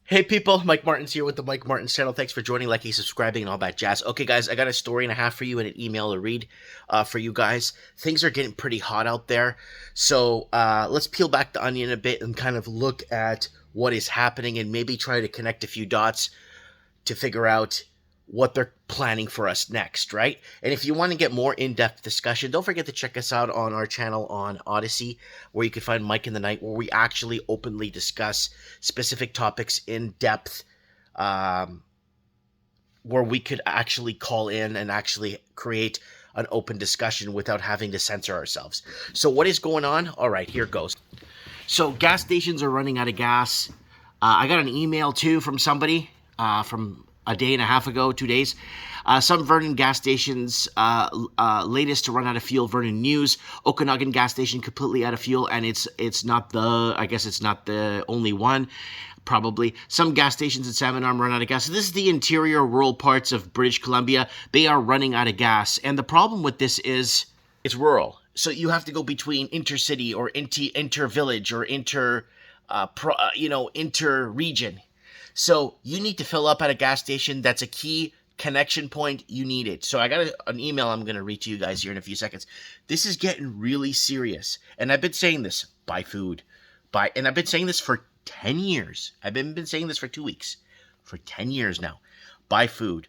Hey people, Mike Martin's here with the Mike Martin's channel. Thanks for joining, liking, subscribing, and all that jazz. Okay guys, I got a story and a half for you and an email to read for you guys. Things are getting pretty hot out there, so let's peel back the onion a bit and kind of look at what is happening and maybe try to connect a few dots to figure out what they're planning for us next, right? And if you want to get more in-depth discussion, don't forget to check us out on our channel on Odyssey, where you can find Mike in the Night, where we actually openly discuss specific topics in depth, where we could actually call in and actually create an open discussion without having to censor ourselves. So what is going on? All right, here goes. So gas stations are running out of gas. I got an email too from somebody from a day and a half ago, 2 days. Some Vernon gas stations, latest to run out of fuel, Vernon News. Okanagan gas station completely out of fuel, and it's not the only one, probably. Some gas stations in Salmon Arm run out of gas. So this is the interior rural parts of British Columbia. They are running out of gas, and the problem with this is it's rural. So you have to go between intercity or inter-village or inter-region. So you need to fill up at a gas station. That's a key connection point. You need it. So I got an email I'm going to read to you guys here in a few seconds. This is getting really serious. And I've been saying this, buy food. And I've been saying this for 10 years. I've been saying this for 2 weeks. For 10 years now. Buy food.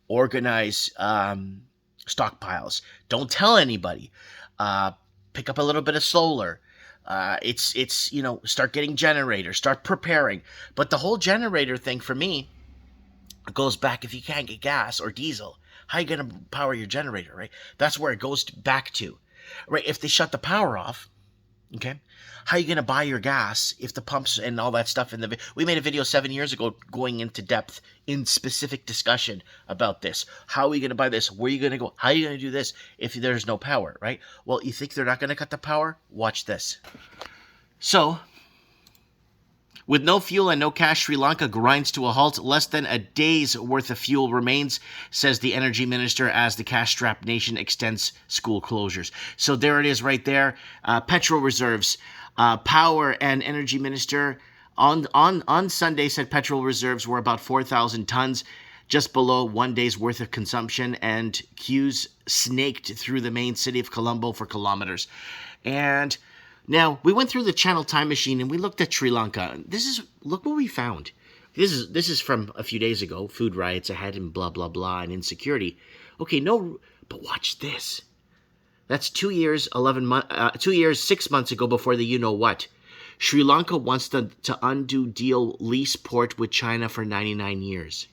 Organize stockpiles. Don't tell anybody. Pick up a little bit of solar. Start getting generators, start preparing. But the whole generator thing for me goes back, if you can't get gas or diesel, how are you going to power your generator, right? That's where it goes back to, right? If they shut the power off, okay, how are you going to buy your gas if the pumps and all that stuff we made a video 7 years ago going into depth in specific discussion about this. How are we going to buy this? Where are you going to go? How are you going to do this if there's no power, right? Well, you think they're not going to cut the power? Watch this. So, with no fuel and no cash, Sri Lanka grinds to a halt. Less than a day's worth of fuel remains, says the energy minister, as the cash-strapped nation extends school closures. So there it is right there. Petrol reserves. Power and energy minister on Sunday said petrol reserves were about 4,000 tons, just below 1 day's worth of consumption, and queues snaked through the main city of Colombo for kilometers. And now, we went through the Channel Time Machine and we looked at Sri Lanka. Look what we found. This is from a few days ago. Food riots ahead and blah, blah, blah, and insecurity. Okay, but watch this. That's 2 years, 6 months ago before the you-know-what. Sri Lanka wants to undo deal lease port with China for 99 years.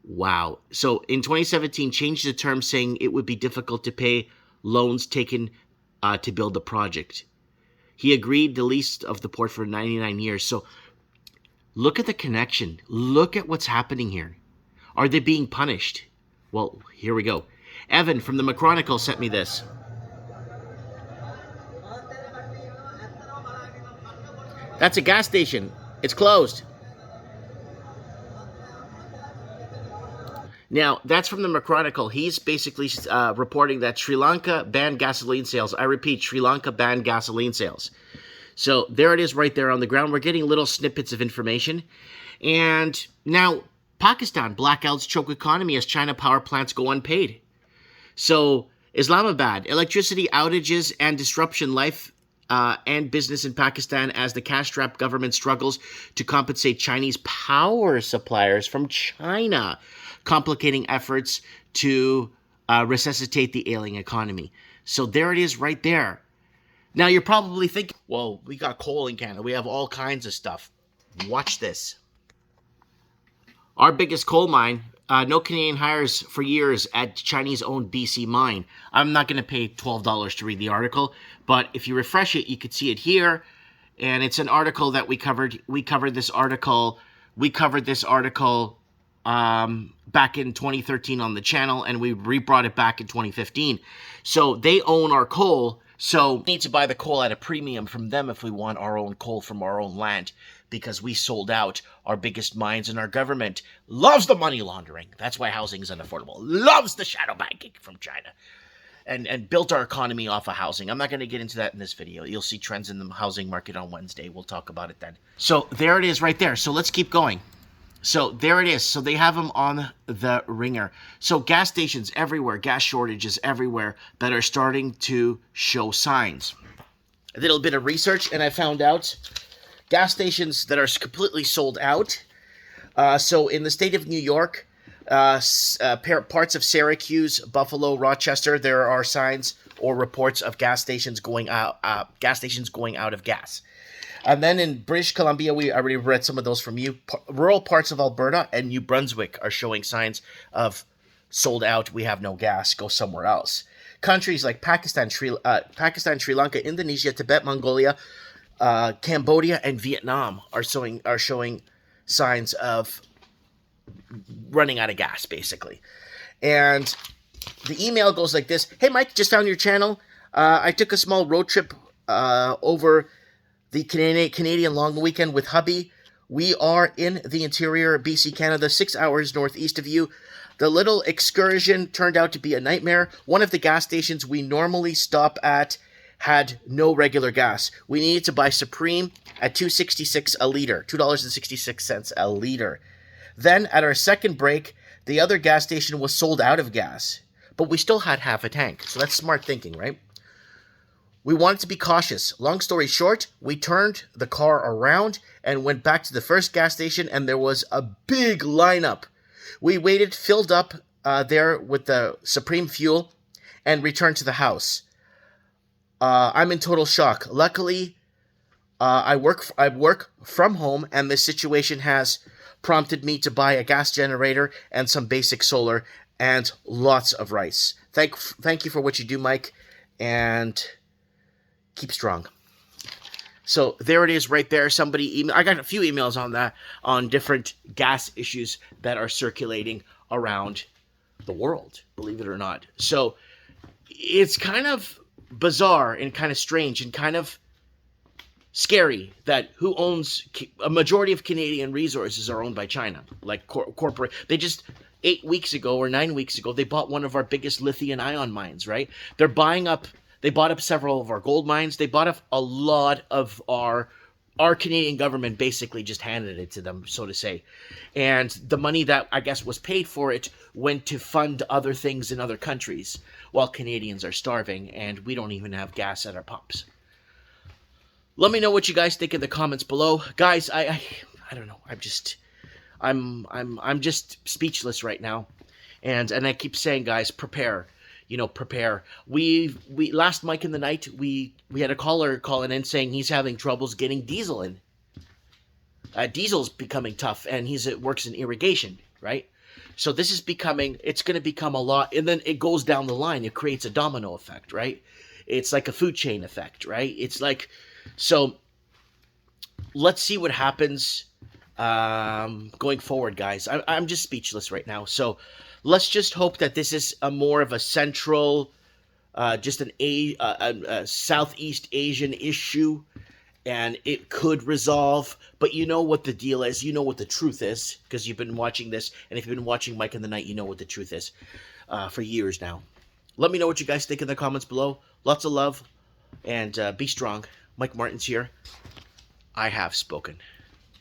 Wow. So in 2017, changed the term saying it would be difficult to pay loans taken to build the project. He agreed the lease of the port for 99 years. So look at the connection. Look at what's happening here. Are they being punished? Well, here we go. Evan from the McChronicle sent me this. That's a gas station. It's closed. Now, that's from the McChronicle. He's basically reporting that Sri Lanka banned gasoline sales. I repeat, Sri Lanka banned gasoline sales. So there it is right there on the ground. We're getting little snippets of information. And now, Pakistan, blackouts choke economy as China power plants go unpaid. So, Islamabad, electricity outages and disruption life and business in Pakistan as the cash-strapped government struggles to compensate Chinese power suppliers from China, complicating efforts to resuscitate the ailing economy. So there it is right there. Now you're probably thinking, well, we got coal in Canada. We have all kinds of stuff. Watch this. Our biggest coal mine, no Canadian hires for years at Chinese-owned BC mine. I'm not going to pay $12 to read the article, but if you refresh it, you could see it here. And it's an article that we covered. We covered this article back in 2013 on the channel, and we rebrought it back in 2015. So they own our coal, so we need to buy the coal at a premium from them if we want our own coal from our own land, because we sold out our biggest mines, and our government loves the money laundering. That's why housing is unaffordable. Loves the shadow banking from China. and built our economy off of housing. I'm not going to get into that in this video. You'll see trends in the housing market on Wednesday. We'll talk about it then. So there it is right there. So let's keep going. So there it is. So they have them on the ringer. So gas stations everywhere, gas shortages everywhere that are starting to show signs. I did a little bit of research and I found out gas stations that are completely sold out. So in the state of New York, parts of Syracuse, Buffalo, Rochester, there are signs or reports of gas stations going out of gas. And then in British Columbia, we already read some of those from you. Rural parts of Alberta and New Brunswick are showing signs of sold out. We have no gas. Go somewhere else. Countries like Pakistan, Sri Lanka, Indonesia, Tibet, Mongolia, Cambodia, and Vietnam are showing signs of running out of gas, basically. And the email goes like this. Hey, Mike, just found your channel. I took a small road trip over the Canadian long weekend with hubby. We are in the interior BC, Canada, 6 hours northeast of you. The little excursion turned out to be a nightmare. One of the gas stations we normally stop at had no regular gas. We needed to buy Supreme at $2.66 a liter, $2.66 a liter. Then, at our second break, the other gas station was sold out of gas, but we still had half a tank. So that's smart thinking, right? We wanted to be cautious. Long story short, we turned the car around and went back to the first gas station, and there was a big lineup. We waited, filled up there with the Supreme fuel, and returned to the house. I'm in total shock. Luckily, I work from home, and this situation has prompted me to buy a gas generator and some basic solar and lots of rice. Thank you for what you do, Mike, and keep strong. So there it is right there. I got a few emails on that, on different gas issues that are circulating around the world, believe it or not. So it's kind of bizarre and kind of strange and kind of scary that who owns a majority of Canadian resources are owned by China, like corporate. They just 8 weeks ago or 9 weeks ago, they bought one of our biggest lithium ion mines, right? They bought up several of our gold mines. They bought up a lot of our Canadian government basically just handed it to them, so to say. And the money that I guess was paid for it went to fund other things in other countries while Canadians are starving and we don't even have gas at our pumps. Let me know what you guys think in the comments below. Guys, I don't know. I'm just speechless right now. And I keep saying, guys, prepare. Prepare. We last Mike in the night, we had a caller calling in saying he's having troubles getting diesel in. Diesel's becoming tough, and he works in irrigation, right? So this is it's going to become a lot, and then it goes down the line. It creates a domino effect, right? It's like a food chain effect, right? It's like, so let's see what happens going forward, guys. I'm just speechless right now. So let's just hope that this is a more of a central, just a Southeast Asian issue, and it could resolve. But you know what the deal is. You know what the truth is, because you've been watching this, and if you've been watching Mike in the Night, you know what the truth is for years now. Let me know what you guys think in the comments below. Lots of love, and be strong. Mike Martin's here. I have spoken.